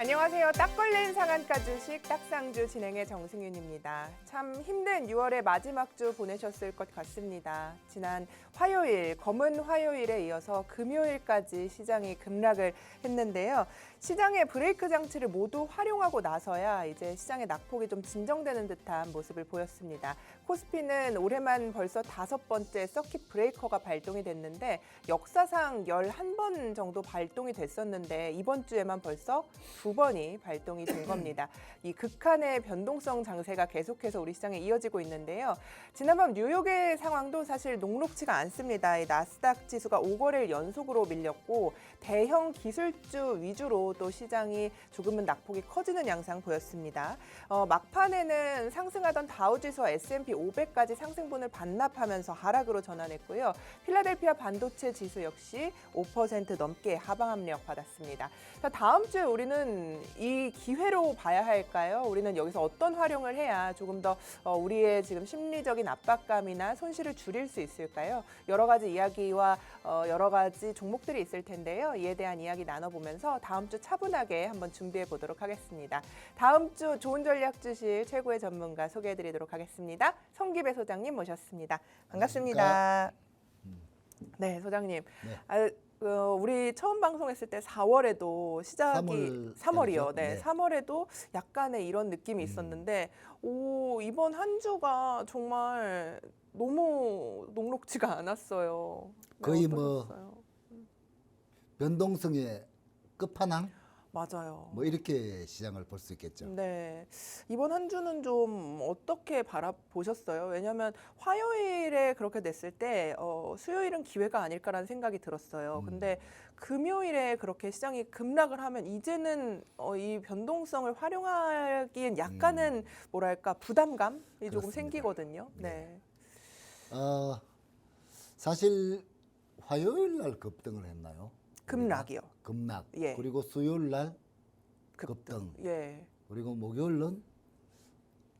안녕하세요. 딱 걸린 상한가 주식 딱상주 진행의 정승윤입니다. 참 힘든 6월의 마지막 주 보내셨을 것 같습니다. 지난 화요일, 검은 화요일에 이어서 금요일까지 시장이 급락을 했는데요. 시장의 브레이크 장치를 모두 활용하고 나서야 이제 시장의 낙폭이 좀 진정되는 듯한 모습을 보였습니다. 코스피는 올해만 벌써 5번째 서킷 브레이커가 발동이 됐는데 역사상 11번 정도 발동이 됐었는데 이번 주에만 벌써 2번이 발동이 된 겁니다. 이 극한의 변동성 장세가 계속해서 우리 시장에 이어지고 있는데요. 지난밤 뉴욕의 상황도 사실 녹록지가 않습니다. 이 나스닥 지수가 5거래일 연속으로 밀렸고 대형 기술주 위주로 또 시장이 조금은 낙폭이 커지는 양상 보였습니다. 막판에는 상승하던 다우지수와 S&P 500까지 상승분을 반납하면서 하락으로 전환했고요. 필라델피아 반도체 지수 역시 5% 넘게 하방 압력 받았습니다. 자, 다음 주에 우리는 이 기회로 봐야 할까요? 우리는 여기서 어떤 활용을 해야 조금 더 우리의 지금 심리적인 압박감이나 손실을 줄일 수 있을까요? 여러 가지 이야기와 여러 가지 종목들이 있을 텐데요. 이에 대한 이야기 나눠보면서 다음 주 차분하게 한번 준비해 보도록 하겠습니다. 다음 주 좋은 전략 주실 최고의 전문가 소개해드리도록 하겠습니다. 성기배 소장님 모셨습니다. 반갑습니다. 네, 소장님. 네. 우리 처음 방송했을 때 4월에도 시작이 3월이요. 네, 네. 3월에도 약간의 이런 느낌이 있었는데 이번 한 주가 정말 너무 녹록지가 않았어요. 네, 거의 어떠셨어요? 변동성의 끝판왕? 맞아요. 뭐 이렇게 시장을 볼 수 있겠죠. 네. 이번 한 주는 좀 어떻게 바라보셨어요? 왜냐하면 화요일에 그렇게 됐을 때 수요일은 기회가 아닐까라는 생각이 들었어요. 근데 금요일에 그렇게 시장이 급락을 하면 이제는 이 변동성을 활용하기엔 약간은 뭐랄까 부담감이 조금 그렇습니다. 생기거든요. 네. 네. 사실 화요일 날 급등을 했나요? 급락이요. 급락. 예. 그리고 수요일 날 급등. 예. 그리고 목요일은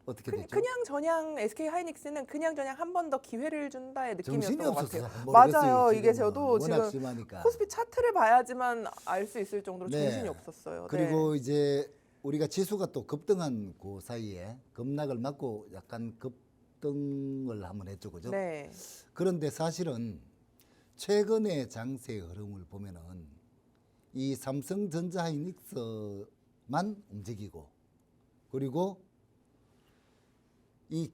어떻게 됐죠? 그냥 저냥 SK 하이닉스는 그냥 저냥 한 번 더 기회를 준다의 느낌이었던 정신이 것 없었어요. 같아요. 모르겠어요, 맞아요. 이게 지금은. 저도 워낙 지금 심하니까. 코스피 차트를 봐야지만 알 수 있을 정도로 네. 정신이 없었어요. 그리고 이제 우리가 지수가 또 급등한 그 사이에 급락을 맞고 약간 급등을 한번 했죠, 그죠? 네. 그런데 사실은 최근의 장세의 흐름을 보면은 이 삼성전자 하이닉스만 움직이고 그리고 이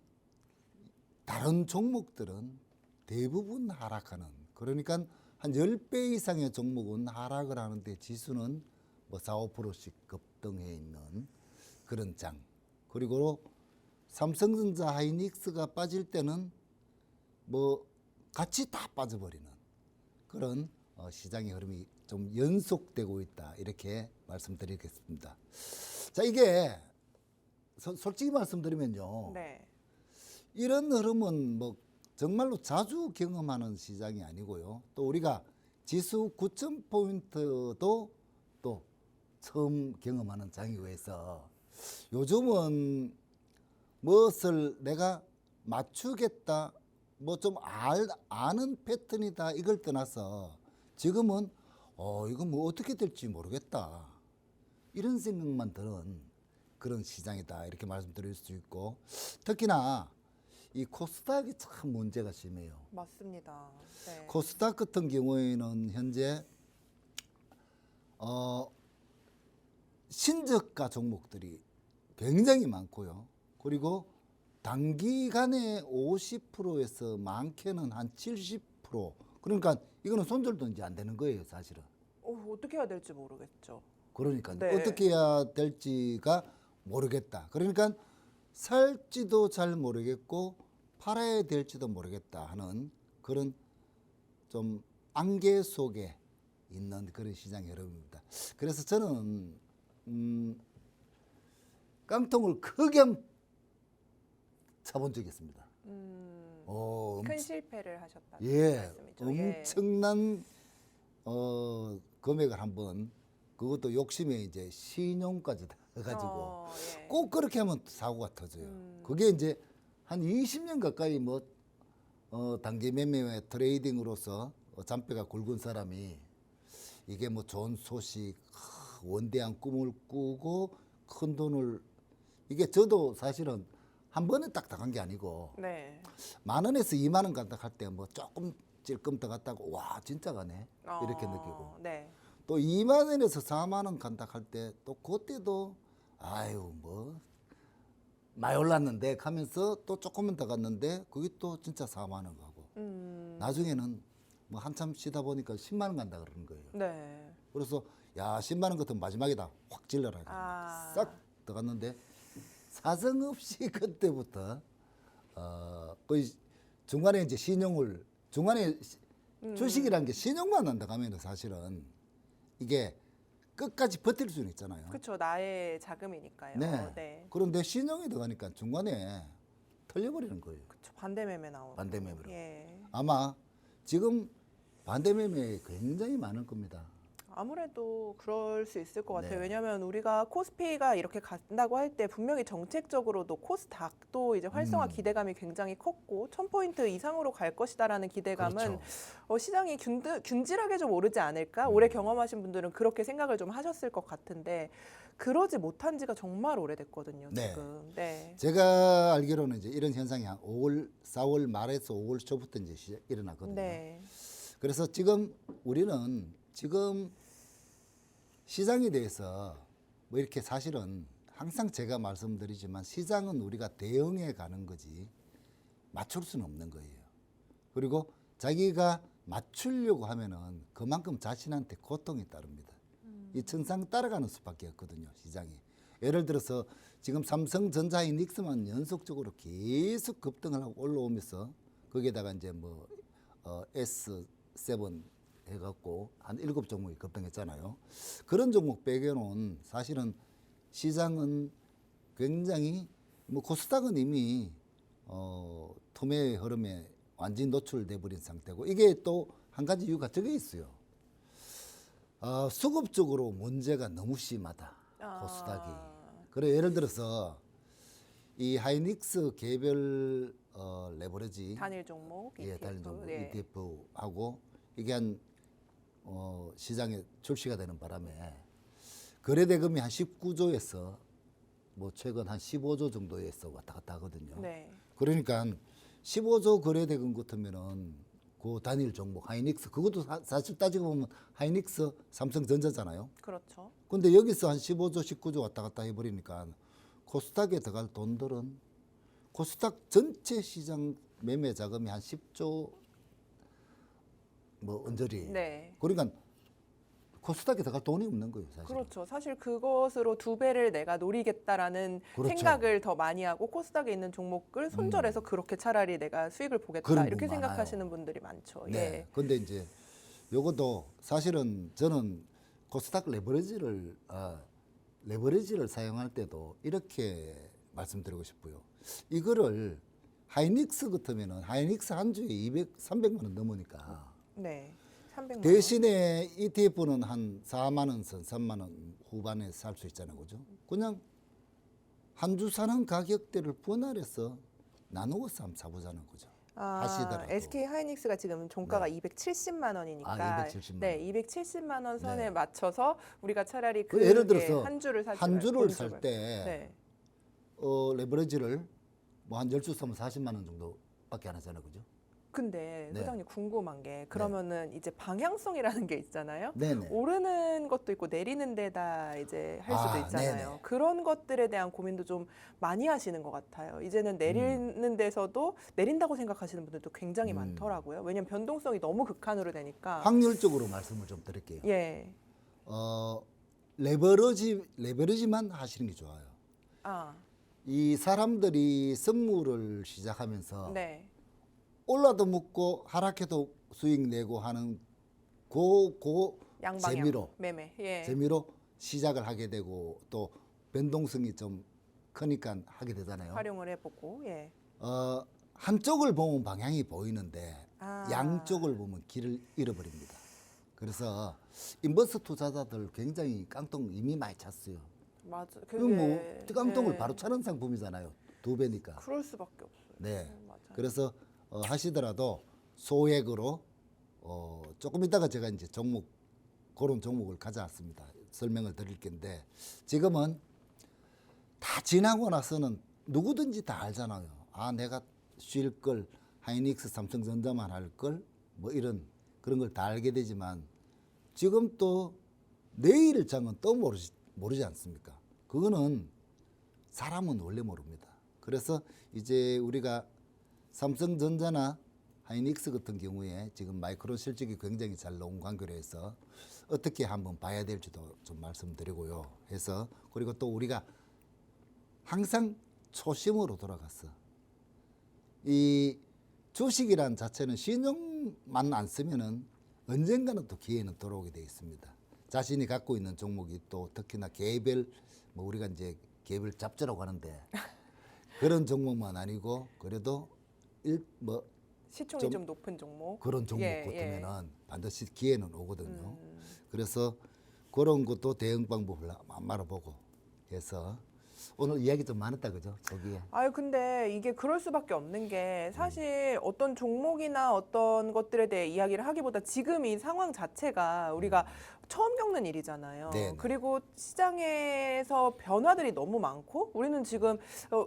다른 종목들은 대부분 하락하는, 그러니까 한 10배 이상의 종목은 하락을 하는데 지수는 뭐 4, 5%씩 급등해 있는 그런 장. 그리고 삼성전자 하이닉스가 빠질 때는 뭐 같이 다 빠져버리는 그런 시장의 흐름이 좀 연속되고 있다, 이렇게 말씀드리겠습니다. 자, 이게 솔직히 말씀드리면요, 네. 이런 흐름은 뭐 정말로 자주 경험하는 시장이 아니고요. 또 우리가 지수 9,000포인트도 또 처음 경험하는 장이고 해서 요즘은 무엇을 내가 맞추겠다, 뭐 좀 아는 패턴이다, 이걸 떠나서 지금은 이거 뭐 어떻게 될지 모르겠다, 이런 생각만 드는 그런 시장이다, 이렇게 말씀드릴 수 있고, 특히나 이 코스닥이 참 문제가 심해요. 맞습니다. 네. 코스닥 같은 경우에는 현재 신저가 종목들이 굉장히 많고요. 그리고 단기간에 50%에서 많게는 한 70%. 그러니까 이거는 손절도 이제 안 되는 거예요, 사실은. 어떻게 해야 될지 모르겠죠. 그러니까 네. 어떻게 해야 될지가 모르겠다. 그러니까 살지도 잘 모르겠고 팔아야 될지도 모르겠다 하는 그런 좀 안개 속에 있는 그런 시장의 흐름입니다. 그래서 저는 깡통을 크게 차본 적이 있습니다. 큰 실패를 하셨다. 예, 말씀이죠. 엄청난 금액을 한번, 그것도 욕심에 이제 신용까지 다 해가지고 예. 꼭 그렇게 하면 사고가 터져요. 그게 이제 한 20년 가까이 뭐 단기 매매와 트레이딩으로서 잔뼈가 굵은 사람이 이게 뭐 좋은 소식, 원대한 꿈을 꾸고 큰 돈을 이게 저도 사실은 한 번에 딱 나간 게 아니고 네. 10,000원에서 20,000원 간다 할 때 뭐 조금 찔끔 더 갔다고 와 진짜 가네 이렇게 느끼고 네. 또 20,000원에서 40,000원 간다 할 때 또 그때도 아유 뭐 많이 올랐는데 하면서 또 조금만 더 갔는데 그게 또 진짜 40,000원 가고 나중에는 뭐 한참 쉬다 보니까 10,000원 간다 그러는 거예요. 네. 그래서 야 10만 원 같은 마지막이다 확 질러라 싹 들어갔는데 사정 없이 그때부터 거의 중간에 이제 신용을 중간에 주식이라는 게 신용만 한다 가면은 사실은 이게 끝까지 버틸 수는 있잖아요. 그렇죠. 나의 자금이니까요. 네. 네. 그런데 신용이 들어가니까 중간에 털려버리는 거예요. 그렇죠. 반대 매매 나오고. 반대 매매로. 예. 아마 지금 반대 매매 굉장히 많을 겁니다. 아무래도 그럴 수 있을 것 같아요. 네. 왜냐하면 우리가 코스피가 이렇게 간다고 할 때 분명히 정책적으로도 코스닥도 이제 활성화 기대감이 굉장히 컸고 1,000포인트 이상으로 갈 것이다라는 기대감은 그렇죠. 시장이 균질하게 좀 오르지 않을까? 올해 경험하신 분들은 그렇게 생각을 좀 하셨을 것 같은데 그러지 못한 지가 정말 오래됐거든요. 네. 지금. 네. 제가 알기로는 이제 이런 현상이 한 4월 말에서 5월 초부터 이제 일어났거든요. 네. 그래서 지금 우리는 지금 시장에 대해서 뭐 이렇게 사실은 항상 제가 말씀드리지만 시장은 우리가 대응해 가는 거지 맞출 수는 없는 거예요. 그리고 자기가 맞추려고 하면은 그만큼 자신한테 고통이 따릅니다. 이 천상 따라가는 수밖에 없거든요, 시장이. 예를 들어서 지금 삼성전자 하이닉스만 연속적으로 계속 급등을 하고 올라오면서 거기에다가 이제 뭐 S7 해갖고 한 7종목이 급등했잖아요. 그런 종목 빼고는 사실은 시장은 굉장히 뭐 코스닥은 이미 투매 흐름에 완전히 노출돼 버린 상태고 이게 또 한 가지 이유가 저게 있어요. 수급적으로 문제가 너무 심하다. 코스닥이. 그래 예를 들어서 이 하이닉스 개별 레버리지 단일 종목 예, ETF. 단일 종목 네. ETF하고 이게 한 시장에 출시가 되는 바람에 거래대금이 한 19조에서 뭐 최근 한 15조 정도에서 왔다 갔다 하거든요. 네. 그러니까 15조 거래대금 같으면은 그 단일 종목 하이닉스 그것도 사실 따지고 보면 하이닉스 삼성전자잖아요. 그렇죠. 근데 여기서 한 15조 19조 왔다 갔다 해버리니까 코스닥에 들어갈 돈들은 코스닥 전체 시장 매매 자금이 한 10조 뭐 언저리. 네. 그러니까 코스닥에 들어갈 돈이 없는 거예요, 사실. 그렇죠. 사실 그것으로 2배를 내가 노리겠다라는 그렇죠. 생각을 더 많이 하고 코스닥에 있는 종목을 손절해서 그렇게 차라리 내가 수익을 보겠다 그런 이렇게 분 생각하시는 분들이 많죠. 네. 예. 근데 이제 요것도 사실은 저는 코스닥 레버리지를 사용할 때도 이렇게 말씀드리고 싶어요. 이거를 하이닉스 같으면은 하이닉스 한 주에 300만 원 넘으니까 네. 300만 원. 대신에 ETF는 한 4만 원 선, 3만 원 후반에 살 수 있잖아요. 그죠? 그냥 한 주 사는 가격대를 분할해서 나누어서 한번 사보자는 거죠. 하시더라도. SK 하이닉스가 지금 종가가 270만 원이니까 270만 네, 270만 원 선에 네. 맞춰서 우리가 차라리 그 예를 들어서 한 주를 사지 한 말고 주를 본주를. 살 때 네. 레버리지를 뭐 한 10주 사면 40만 원 정도밖에 안 하잖아요. 그죠? 근데 네. 회장님 궁금한 게 그러면은 이제 방향성이라는 게 있잖아요. 네네. 오르는 것도 있고 내리는 데다 이제 할 수도 있잖아요. 네네. 그런 것들에 대한 고민도 좀 많이 하시는 것 같아요. 이제는 내리는 데서도 내린다고 생각하시는 분들도 굉장히 많더라고요. 왜냐하면 변동성이 너무 극한으로 되니까. 확률적으로 말씀을 좀 드릴게요. 예. 레버리지만 하시는 게 좋아요. 아, 이 사람들이 선물을 시작하면서 네. 올라도 먹고 하락해도 수익 내고 하는 그 양방향 재미로 매매. 예. 재미로 시작을 하게 되고 또 변동성이 좀 크니까 하게 되잖아요. 활용을 해보고. 예. 한쪽을 보면 방향이 보이는데 아. 양쪽을 보면 길을 잃어버립니다. 그래서 인버스 투자자들 굉장히 깡통 이미 많이 찼어요. 맞아. 그럼 뭐 그게, 깡통을 예. 바로 차는 상품이잖아요. 2배니까. 그럴 수밖에 없어요. 네. 맞아요. 그래서 하시더라도 소액으로 조금 있다가 제가 이제 그런 종목을 가져왔습니다. 설명을 드릴 건데 지금은 다 지나고 나서는 누구든지 다 알잖아요. 아, 내가 쉴 걸 하이닉스, 삼성전자만 할 걸 뭐 이런 그런 걸 다 알게 되지만 지금 또 내일 일정은 또 모르지 않습니까? 그거는 사람은 원래 모릅니다. 그래서 이제 우리가 삼성전자나 하이닉스 같은 경우에 지금 마이크론 실적이 굉장히 잘 나온 관계로 해서 어떻게 한번 봐야 될지도 좀 말씀드리고요. 해서 그리고 또 우리가 항상 초심으로 돌아갔어. 이 주식이란 자체는 신용만 안 쓰면은 언젠가는 또 기회는 돌아오게 되어 있습니다. 자신이 갖고 있는 종목이 또 특히나 개별 뭐 우리가 이제 개별 잡주라고 하는데 그런 종목만 아니고 그래도 시총이 좀 높은 종목. 그런 종목 예, 같으면은 반드시 기회는 오거든요. 그래서 그런 것도 대응 방법을 말아보고 해서 오늘 이야기 좀 많았다 그죠? 저기에. 아유, 근데 이게 그럴 수밖에 없는 게 사실 어떤 종목이나 어떤 것들에 대해 이야기를 하기보다 지금 이 상황 자체가 우리가 처음 겪는 일이잖아요. 네네. 그리고 시장에서 변화들이 너무 많고 우리는 지금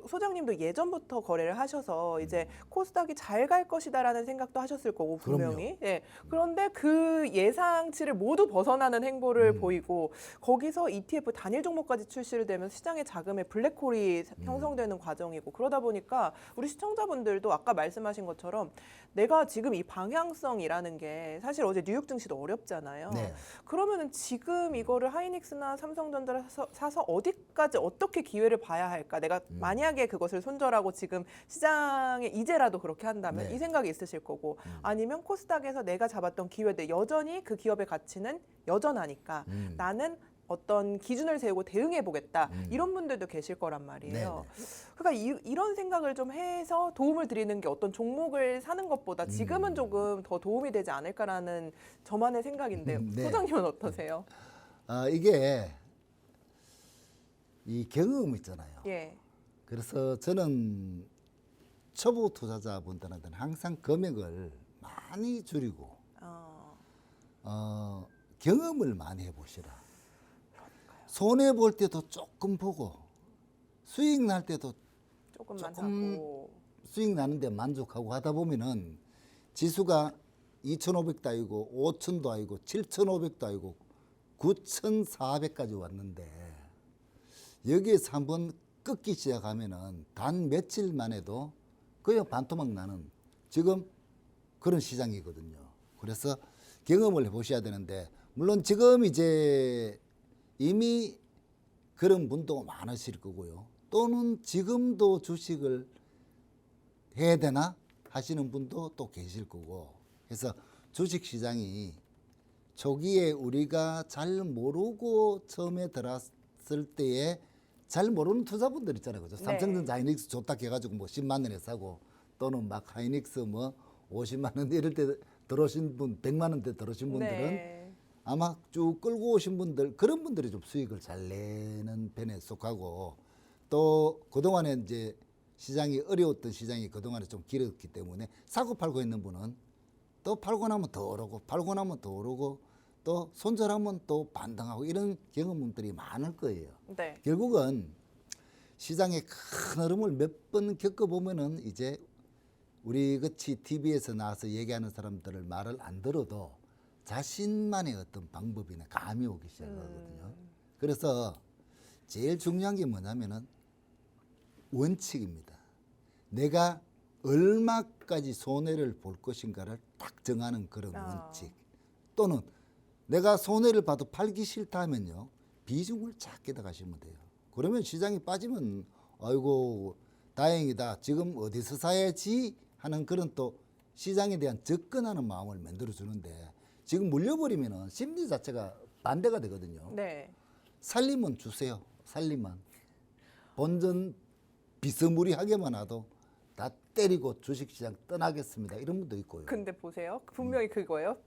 소장님도 예전부터 거래를 하셔서 이제 코스닥이 잘 갈 것이다라는 생각도 하셨을 거고 분명히. 예. 그런데 그 예상치를 모두 벗어나는 행보를 보이고 거기서 ETF 단일 종목까지 출시를 되면 시장의 자금의 블랙홀이 형성되는 과정이고 그러다 보니까 우리 시청자분들도 아까 말씀하신 것처럼 내가 지금 이 방향성이라는 게 사실 어제 뉴욕 증시도 어렵잖아요. 네. 그러면은 지금 이거를 하이닉스나 삼성전자를 사서 어디까지 어떻게 기회를 봐야 할까? 내가 만약에 그것을 손절하고 지금 시장에 이제라도 그렇게 한다면 네. 이 생각이 있으실 거고 아니면 코스닥에서 내가 잡았던 기회들 여전히 그 기업의 가치는 여전하니까 나는 어떤 기준을 세우고 대응해 보겠다 이런 분들도 계실 거란 말이에요. 그러니까 이런 생각을 좀 해서 도움을 드리는 게 어떤 종목을 사는 것보다 지금은 조금 더 도움이 되지 않을까라는 저만의 생각인데요. 네. 소장님은 어떠세요? 아, 이게 이 경험 있잖아요. 예. 그래서 저는 초보 투자자분들한테는 항상 금액을 많이 줄이고 경험을 많이 해보시라. 손해 볼 때도 조금 보고 수익 날 때도 조금만 조금 사고. 수익 나는데 만족하고 하다 보면은 지수가 2,500도 아니고 5,000도 아니고 7,500도 아니고 9,400까지 왔는데 여기에서 한번 꺾기 시작하면은 단 며칠만 해도 그냥 반토막 나는 지금 그런 시장이거든요. 그래서 경험을 해보셔야 되는데 물론 지금 이제 이미 그런 분도 많으실 거고요. 또는 지금도 주식을 해야 되나 하시는 분도 또 계실 거고. 그래서 주식 시장이 초기에 우리가 잘 모르고 처음에 들어왔을 때에 잘 모르는 투자분들 있잖아요. 그죠? 네. 삼성전자 하이닉스 좋다 해가지고 뭐 10만 원에 사고 또는 막 하이닉스 뭐 50만 원 이럴 때 들어오신 분, 100만 원대 들어오신 분들은 네. 아마 쭉 끌고 오신 분들 그런 분들이 좀 수익을 잘 내는 편에 속하고 또 그동안에 이제 시장이 어려웠던 시장이 그동안에 좀 길었기 때문에 사고 팔고 있는 분은 또 팔고 나면 더 오르고 팔고 나면 더 오르고 또 손절하면 또 반등하고 이런 경험들이 많을 거예요. 네. 결국은 시장의 큰 흐름을 몇 번 겪어보면은 이제 우리 같이 TV에서 나와서 얘기하는 사람들을 말을 안 들어도 자신만의 어떤 방법이나 감이 오기 시작하거든요. 그래서 제일 중요한 게 뭐냐면은 원칙입니다. 내가 얼마까지 손해를 볼 것인가를 딱 정하는 그런 원칙. 또는 내가 손해를 봐도 팔기 싫다 하면요. 비중을 작게다 가시면 돼요. 그러면 시장이 빠지면 아이고 다행이다. 지금 어디서 사야지 하는 그런 또 시장에 대한 접근하는 마음을 만들어 주는데 지금 물려버리면은 심리 자체가 반대가 되거든요. 네. 살리면 주세요. 살리면. 본전 비스무리하게만 와도 다 때리고 주식시장 떠나겠습니다. 이런 분도 있고요. 근데 보세요. 분명히 그거예요.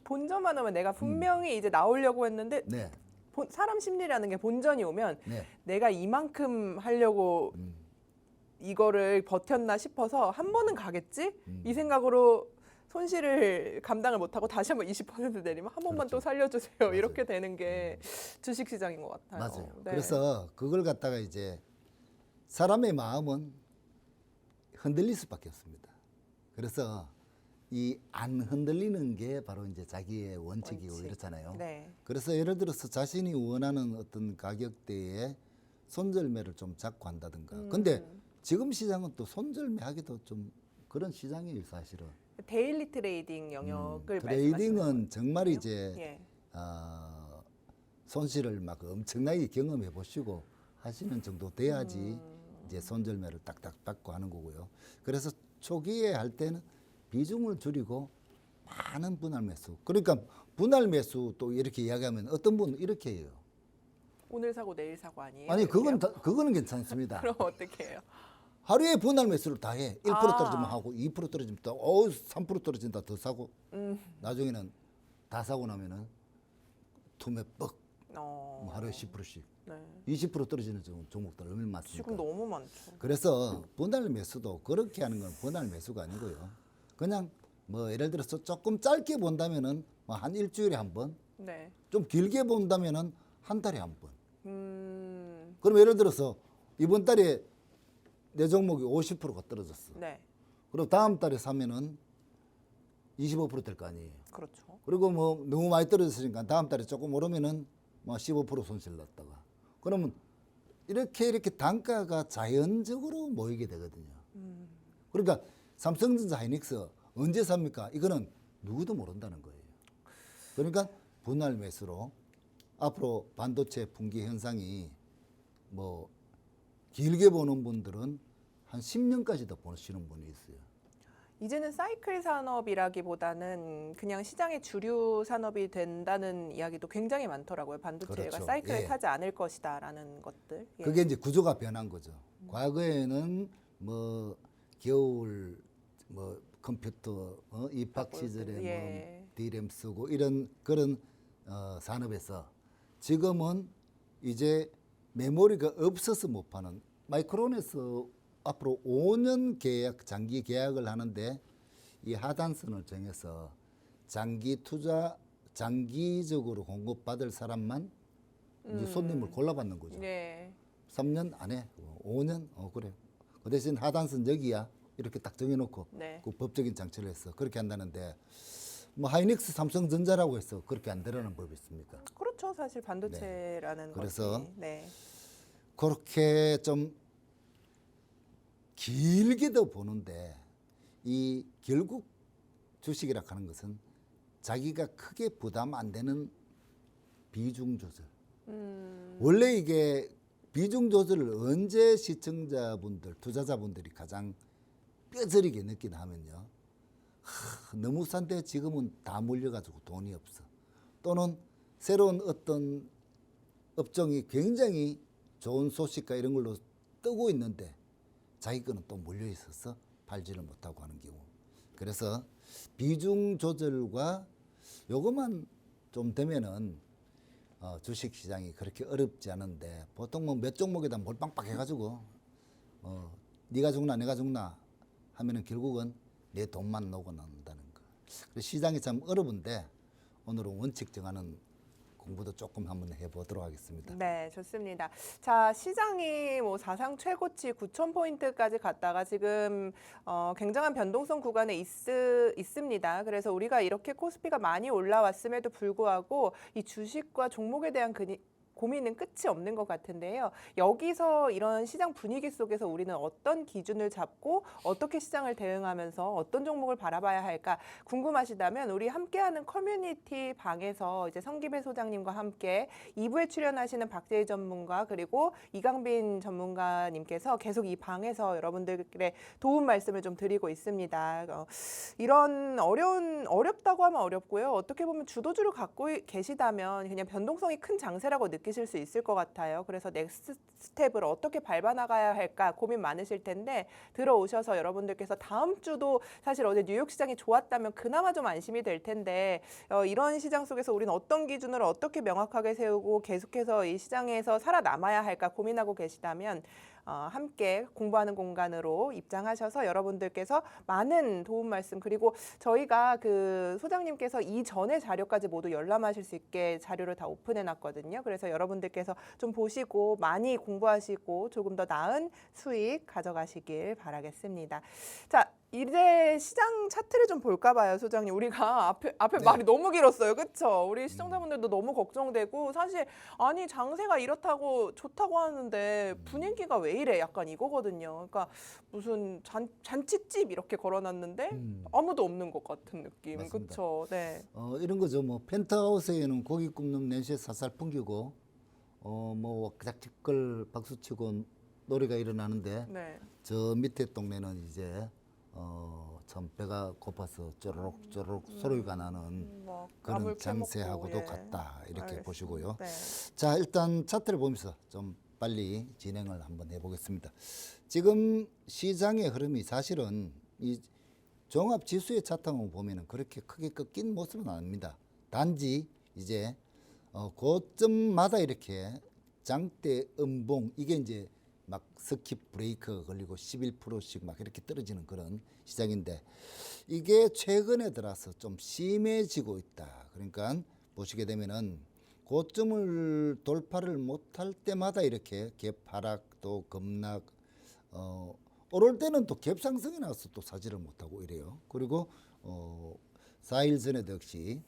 본전만 오면 내가 분명히 이제 나오려고 했는데 네. 사람 심리라는 게 본전이 오면 네. 내가 이만큼 하려고 이거를 버텼나 싶어서 한 번은 가겠지? 이 생각으로 손실을 감당을 못하고 다시 한번 20% 내리면 한 번만 그렇죠. 또 살려주세요. 맞아요. 이렇게 되는 게 주식시장인 것 같아요. 맞아요. 네. 그래서 그걸 갖다가 이제 사람의 마음은 흔들릴 수밖에 없습니다. 그래서 이 안 흔들리는 게 바로 이제 자기의 원칙이고 원칙. 이렇잖아요. 네. 그래서 예를 들어서 자신이 원하는 어떤 가격대에 손절매를 좀 잡고 한다든가. 근데 지금 시장은 또 손절매하기도 좀 그런 시장이에요, 사실은. 데일리 트레이딩 영역을 트레이딩은 말씀하시는 정말 거예요? 이제 예. 손실을 막 엄청나게 경험해 보시고 하시는 정도 돼야지 이제 손절매를 딱딱 받고 하는 거고요. 그래서 초기에 할 때는 비중을 줄이고 많은 분할 매수. 그러니까 분할 매수 또 이렇게 이야기하면 어떤 분은 이렇게 해요. 오늘 사고 내일 사고 아니에요? 아니 그건 이렇게요? 그거는 괜찮습니다. 그럼 어떻게 해요? 하루에 분할 매수를 다 해. 1% 아. 떨어지면 하고 2% 떨어지면 또 3% 떨어진다 더 사고 나중에는 다 사고 나면은 투매 뻑 뭐 하루에 10%씩 네. 20% 떨어지는 종목들 얼마나 많습니까? 지금 너무 많죠. 그래서 분할 매수도 그렇게 하는 건 분할 매수가 아니고요. 그냥 뭐 예를 들어서 조금 짧게 본다면은 뭐 한 일주일에 한 번, 네. 좀 길게 본다면은 한 달에 한 번. 음, 그럼 예를 들어서 이번 달에 내 종목이 50%가 떨어졌어. 네. 그리고 다음 달에 사면은 25% 될 거 아니에요. 그렇죠. 그리고 뭐 너무 많이 떨어졌으니까 다음 달에 조금 오르면은 뭐 15% 손실 났다가. 그러면 이렇게 단가가 자연적으로 모이게 되거든요. 그러니까 삼성전자 하이닉스 언제 삽니까? 이거는 누구도 모른다는 거예요. 그러니까 분할 매수로 앞으로 반도체 분기 현상이 뭐 길게 보는 분들은 한 10년까지도 보시는 분이 있어요. 이제는 사이클 산업이라기보다는 그냥 시장의 주류 산업이 된다는 이야기도 굉장히 많더라고요. 반도체가 그렇죠. 사이클을 예. 타지 않을 것이다라는 것들. 예. 그게 이제 구조가 변한 거죠. 과거에는 뭐 겨울 뭐 컴퓨터 입학 시절에 예. 뭐 D램 쓰고 이런 그런 산업에서 지금은 이제 메모리가 없어서 못 파는 마이크론에서 앞으로 5년 계약 장기 계약을 하는데 이 하단선을 정해서 장기 투자 장기적으로 공급받을 사람만 이제 손님을 골라받는 거죠. 네. 3년 안에 5년 그래. 그 대신 하단선 여기야 이렇게 딱 정해놓고 네. 그 법적인 장치를 해서 그렇게 한다는데 뭐 하이닉스 삼성전자라고 해서 그렇게 안 되라는 법이 있습니까? 그렇죠. 사실 반도체라는 그래서 것이. 네. 그렇게 좀 길게도 보는데 이 결국 주식이라 하는 것은 자기가 크게 부담 안 되는 비중 조절. 원래 이게 비중 조절을 언제 시청자분들, 투자자분들이 가장 뼈저리게 느끼나 하면요. 너무 싼데 지금은 다 몰려가지고 돈이 없어. 또는 새로운 어떤 업종이 굉장히 좋은 소식과 이런 걸로 뜨고 있는데 자기 거는 또 몰려 있어서 팔지를 못하고 하는 경우. 그래서 비중 조절과 요것만 좀 되면은 주식 시장이 그렇게 어렵지 않은데 보통 뭐 몇 종목에다 몰빵빡 해가지고 네가 죽나 내가 죽나 하면은 결국은 내 돈만 녹아난다는 거. 그래서 시장이 참 어려운데 오늘은 원칙 정하는 공부도 조금 한번 해보도록 하겠습니다. 네, 좋습니다. 자, 시장이 뭐 사상 최고치 9,000포인트까지 갔다가 지금 굉장한 변동성 구간에 있습니다. 그래서 우리가 이렇게 코스피가 많이 올라왔음에도 불구하고 이 주식과 종목에 대한 고민은 끝이 없는 것 같은데요. 여기서 이런 시장 분위기 속에서 우리는 어떤 기준을 잡고 어떻게 시장을 대응하면서 어떤 종목을 바라봐야 할까 궁금하시다면 우리 함께하는 커뮤니티 방에서 이제 성기배 소장님과 함께 2부에 출연하시는 박재희 전문가 그리고 이강빈 전문가님께서 계속 이 방에서 여러분들의 도움 말씀을 좀 드리고 있습니다. 이런 어렵다고 하면 어렵고요. 어떻게 보면 주도주를 갖고 계시다면 그냥 변동성이 큰 장세라고 느끼실 수 있을 것 같아요. 그래서 넥스트 스텝을 어떻게 밟아나가야 할까 고민 많으실 텐데 들어오셔서 여러분들께서 다음 주도 사실 어제 뉴욕 시장이 좋았다면 그나마 좀 안심이 될 텐데 이런 시장 속에서 우리는 어떤 기준을 어떻게 명확하게 세우고 계속해서 이 시장에서 살아남아야 할까 고민하고 계시다면 함께 공부하는 공간으로 입장하셔서 여러분들께서 많은 도움 말씀 그리고 저희가 그 소장님께서 이전의 자료까지 모두 열람하실 수 있게 자료를 다 오픈해 놨거든요. 그래서 여러분들께서 좀 보시고 많이 공부하시고 조금 더 나은 수익 가져가시길 바라겠습니다. 자, 이제 시장 차트를 좀 볼까 봐요, 소장님. 우리가 앞에 네. 말이 너무 길었어요. 그렇죠? 우리 시청자분들도 너무 걱정되고 사실 아니 장세가 이렇다고 좋다고 하는데 분위기가 왜 이래? 약간 이거거든요. 그러니까 무슨 잔치집 이렇게 걸어놨는데 아무도 없는 것 같은 느낌. 맞습니다. 그렇죠? 네. 이런 거죠. 뭐 펜트하우스에는 고기 굽는 냄새 살살 풍기고 뭐 짝짓걸 박수치고 노래가 일어나는데 네. 저 밑에 동네는 이제 참 배가 고파서 쪼르륵 쪼르륵 소리가 나는 뭐 그런 나물 캐먹고, 장세하고도 예. 같다 이렇게 알겠습니다. 보시고요. 네. 자, 일단 차트를 보면서 좀 빨리 진행을 한번 해보겠습니다. 지금 시장의 흐름이 사실은 이 종합 지수의 차트를 보면은 그렇게 크게 꺾인 모습은 아닙니다. 단지 이제 고점마다 이렇게 장대 음봉 이게 이제 막 스킵 브레이크가 걸리고 11%씩 막 이렇게 떨어지는 그런 시장인데 이게 최근에 들어서 좀 심해지고 있다. 그러니까 보시게 되면은 고점을 돌파를 못할 때마다 이렇게 갭하락 또 급락 오를 때는 또 갭상승이 나서 또 사지를 못하고 이래요. 그리고 4일 전에도 역시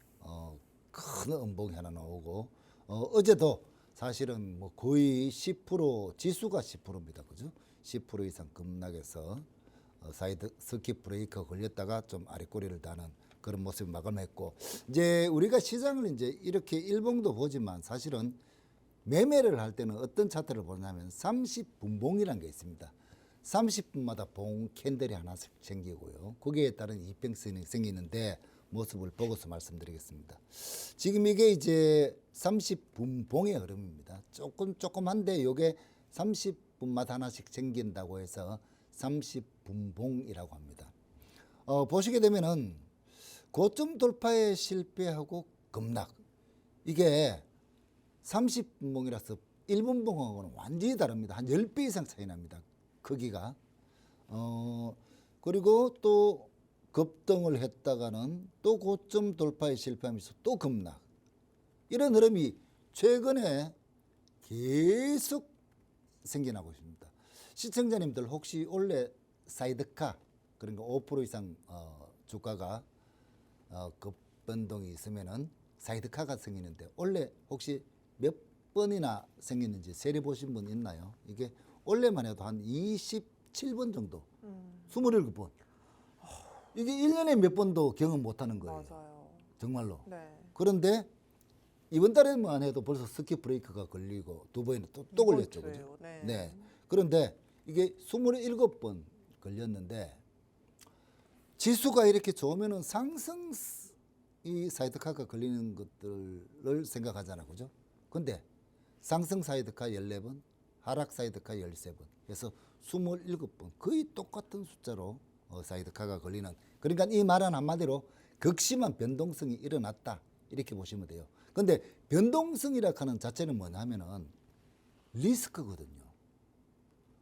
큰 음봉이 하나 나오고 어제도 사실은 뭐 거의 10% 지수가 10%입니다. 그죠? 10% 이상 급락해서 사이드 스킵 브레이크가 걸렸다가 좀 아랫꼬리를 다는 그런 모습을 마감했고 이제 우리가 시장을 이제 이렇게 일봉도 보지만 사실은 매매를 할 때는 어떤 차트를 보냐면 30분봉이라는 게 있습니다. 30분마다 봉 캔들이 하나씩 생기고요. 거기에 따른 이평선이 생기는데 모습을 보고서 말씀드리겠습니다. 지금 이게 이제 30분 봉의 흐름입니다. 조금한데 이게 30분마다 하나씩 생긴다고 해서 30분 봉이라고 합니다. 보시게 되면은 고점 돌파에 실패하고 급락 이게 30분 봉이라서 1분 봉하고는 완전히 다릅니다. 한 10배 이상 차이 납니다. 크기가. 그리고 또 급등을 했다가는 또 고점 돌파에 실패하면서 또 급락. 이런 흐름이 최근에 계속 생겨나고 있습니다. 시청자님들 혹시 원래 사이드카 그러니까 5% 이상 주가가 급변동이 있으면은 사이드카가 생기는데 원래 혹시 몇 번이나 생겼는지 세려 보신 분 있나요? 이게 원래만 해도 한 27번 정도, 27번. 이게 1년에 몇 번도 경험 못하는 거예요. 맞아요. 정말로. 네. 그런데 이번 달에만 해도 벌써 스킵 브레이크가 걸리고 두 번이나 또 걸렸죠. 이번 그죠? 주에요. 네. 네. 그런데 이게 27번 걸렸는데 지수가 이렇게 좋으면은 상승 이 사이드카가 걸리는 것들을 생각하잖아. 그죠? 근데 상승 사이드카 14번, 하락 사이드카 13번 해서 27번 거의 똑같은 숫자로 사이드카가 걸리는 그러니까 이 말은 한마디로 극심한 변동성이 일어났다 이렇게 보시면 돼요. 근데 변동성이라 하는 자체는 뭐냐면은 리스크거든요.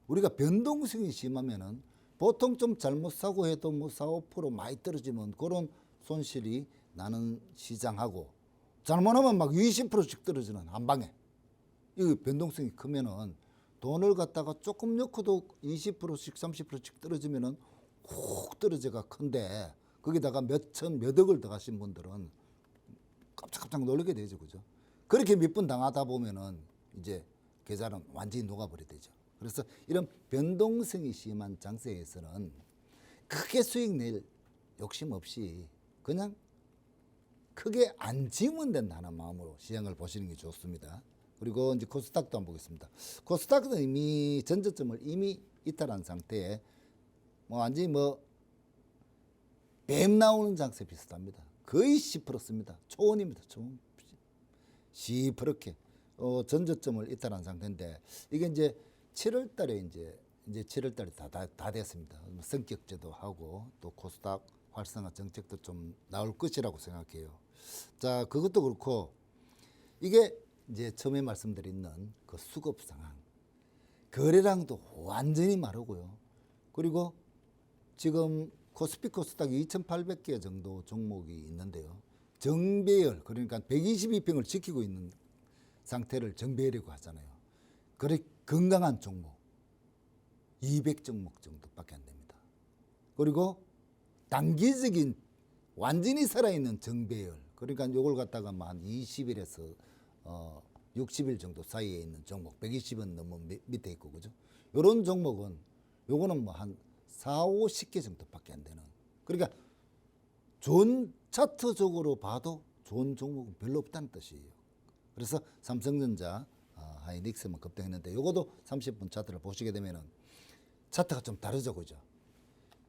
우리가 변동성이 심하면은 보통 좀 잘못 사고 해도 뭐 4, 5% 많이 떨어지면 그런 손실이 나는 시장하고 잘못하면 막 20%씩 떨어지는 한 방에 이 변동성이 크면은 돈을 갖다가 조금 넣고도 20%씩 30%씩 떨어지면은 훅 떨어져가 큰데 거기다가 몇 억을 더 가신 분들은 깜짝깜짝 놀라게 되죠. 그죠? 그렇게 몇 번 당하다 보면은 이제 계좌는 완전히 녹아버리게 되죠. 그래서 이런 변동성이 심한 장세에서는 크게 수익 낼 욕심 없이 그냥 크게 안 지면 된다는 마음으로 시장을 보시는 게 좋습니다. 그리고 이제 코스닥도 한번 보겠습니다. 코스닥은 이미 전저점을 이미 이탈한 상태에 뭐 완전히 뱀 나오는 장세 비슷합니다. 거의 10%습니다. 초원입니다. 초원. 시퍼렇게 전저점을 이탈한 상태인데 이게 이제 7월 달에 이제 7월 달에 다 됐습니다. 성격제도 하고 또 코스닥 활성화 정책도 좀 나올 것이라고 생각해요. 자, 그것도 그렇고 이게 이제 처음에 말씀드린 그 수급 상황. 거래량도 완전히 마르고요. 그리고 지금 코스피 코스닥이 2,800개 정도 종목이 있는데요. 정배열, 그러니까 122평을 지키고 있는 상태를 정배열이라고 하잖아요. 그래 건강한 종목 200종목 정도밖에 안 됩니다. 그리고 단기적인 완전히 살아있는 정배열, 그러니까 이걸 갖다가 한 20일에서 60일 정도 사이에 있는 종목, 120은 너무 밑에 있고, 그죠? 이런 종목은 요거는 뭐 한 4, 50개 정도밖에 안 되는. 그러니까 좋은 차트적으로 봐도 좋은 종목은 별로 없다는 뜻이에요. 그래서 삼성전자, 하이닉스만 급등했는데 요것도 30분 차트를 보시게 되면은 차트가 좀 다르죠, 그죠?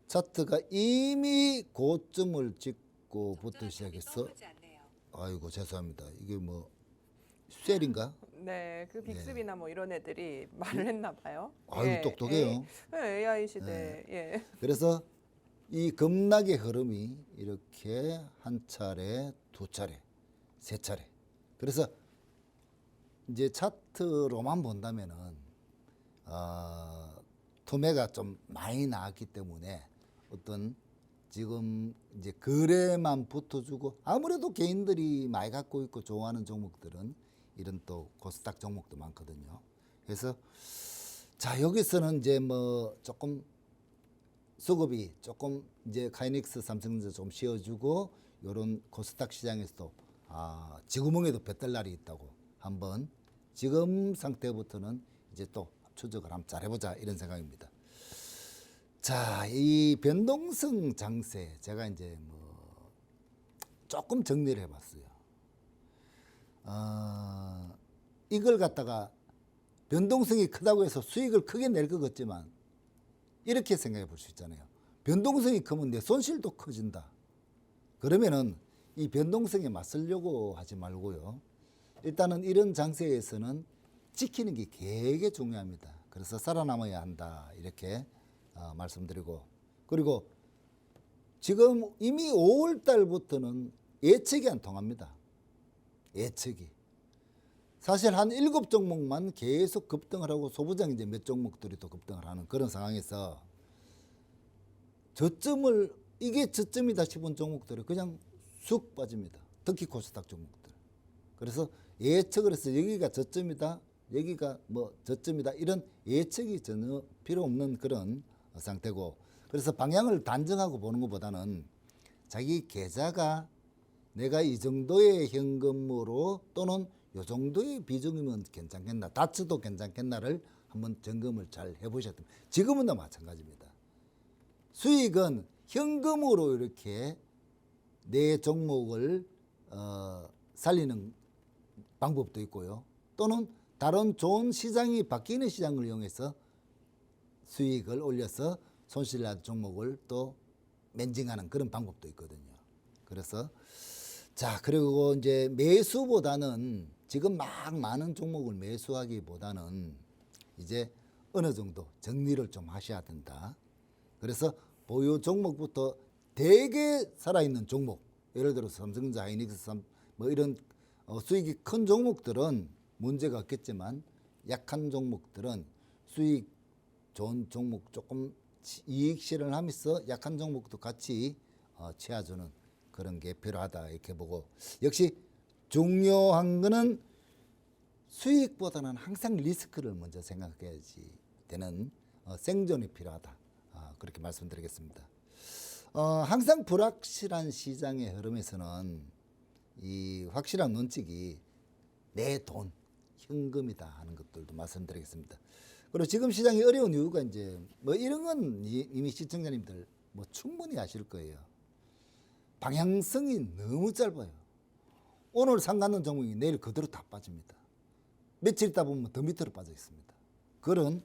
차트가 이미 고점을 찍고부터 시작해서, 아이고 죄송합니다. 이게 뭐 셀인가? 네, 그 빅스비나 뭐 이런 애들이 말을 했나 봐요. 아유 똑똑해요. AI 시대. 예. 그래서 이 급락의 흐름이 이렇게 한 차례, 두 차례, 세 차례. 그래서 이제 차트로만 본다면은 투매가 좀 많이 나왔기 때문에 어떤 지금 이제 거래만 붙어주고, 아무래도 개인들이 많이 갖고 있고 좋아하는 종목들은 이런 또 코스닥 종목도 많거든요. 그래서 자 여기서는 이제 뭐 조금 수급이 조금 이제 카이닉스, 삼성전자 좀 쉬어주고 이런 코스닥 시장에서도 지구멍에도 볕들 날이 있다고 한번 지금 상태부터는 이제 또 추적을 한번 잘해보자 이런 생각입니다. 자, 이 변동성 장세 제가 이제 뭐 조금 정리를 해봤어요. 이걸 갖다가 변동성이 크다고 해서 수익을 크게 낼 것 같지만 이렇게 생각해 볼 수 있잖아요. 변동성이 크면 내 손실도 커진다. 그러면은 이 변동성에 맞서려고 하지 말고요. 일단은 이런 장세에서는 지키는 게 되게 중요합니다. 그래서 살아남아야 한다 이렇게 말씀드리고, 그리고 지금 이미 5월 달부터는 예측이 안 통합니다. 예측이. 사실 한 7종목만 계속 급등을 하고 소부장 이제 몇 종목들이 또 급등을 하는 그런 상황에서 저점을, 이게 저점이다 싶은 종목들이 그냥 쑥 빠집니다. 특히 코스닥 종목들. 그래서 예측을 해서 여기가 저점이다, 여기가 뭐 저점이다 이런 예측이 전혀 필요 없는 그런 상태고, 그래서 방향을 단정하고 보는 것보다는 자기 계좌가 내가 이 정도의 현금으로 또는 이 정도의 비중이면 괜찮겠나, 다츠도 괜찮겠나를 한번 점검을 잘 해보셨다면, 지금은 다 마찬가지입니다. 수익은 현금으로 이렇게 내 종목을 살리는 방법도 있고요. 또는 다른 좋은 시장이 바뀌는 시장을 이용해서 수익을 올려서 손실난 종목을 또 멘징하는 그런 방법도 있거든요. 그래서 자, 그리고 이제 매수보다는 지금 막 많은 종목을 매수하기보다는 이제 어느 정도 정리를 좀 하셔야 된다. 그래서 보유 종목부터 되게 살아있는 종목, 예를 들어서 삼성전자, 하이닉스, 뭐 이런 수익이 큰 종목들은 문제가 없겠지만 약한 종목들은 수익 좋은 종목 조금 이익 실현을 하면서 약한 종목도 같이 채워주는 그런 게 필요하다 이렇게 보고, 역시 중요한 거는 수익보다는 항상 리스크를 먼저 생각해야지 되는 생존이 필요하다, 그렇게 말씀드리겠습니다. 항상 불확실한 시장의 흐름에서는 이 확실한 논칙이 내 돈, 현금이다 하는 것들도 말씀드리겠습니다. 그리고 지금 시장이 어려운 이유가 이제 뭐 이런 건 이미 시청자님들 뭐 충분히 아실 거예요. 방향성이 너무 짧아요. 오늘 상가는 종목이 내일 그대로 다 빠집니다. 며칠 있다 보면 더 밑으로 빠져 있습니다. 그런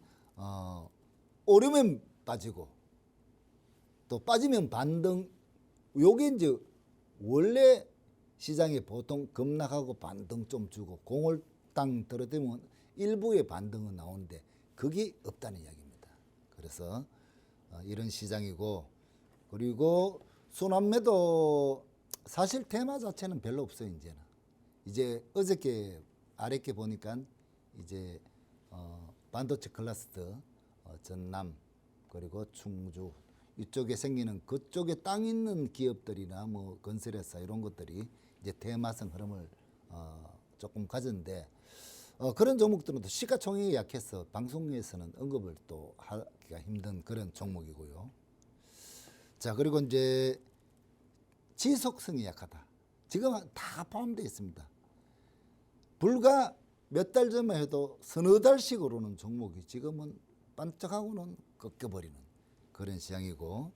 오르면 빠지고 또 빠지면 반등, 요게 이제 원래 시장에 보통 급락하고 반등 좀 주고 공홀당 들어대면 일부의 반등은 나오는데 그게 없다는 이야기입니다. 그래서 이런 시장이고, 그리고 순환매도 사실 테마 자체는 별로 없어요. 이제는 이제 어저께 아랫게 보니까 이제 반도체 클러스터, 전남 그리고 충주 이쪽에 생기는 그쪽에 땅 있는 기업들이나 뭐 건설회사 이런 것들이 이제 대마성 흐름을 조금 가졌는데 그런 종목들은 또 시가총액이 약해서 방송에서는 언급을 또 하기가 힘든 그런 종목이고요. 자, 그리고 이제 지속성이 약하다. 지금 다 포함되어 있습니다. 불과 몇 달 전만 해도 서너 달씩 오르는 종목이 지금은 반짝하고는 꺾여버리는 그런 시장이고,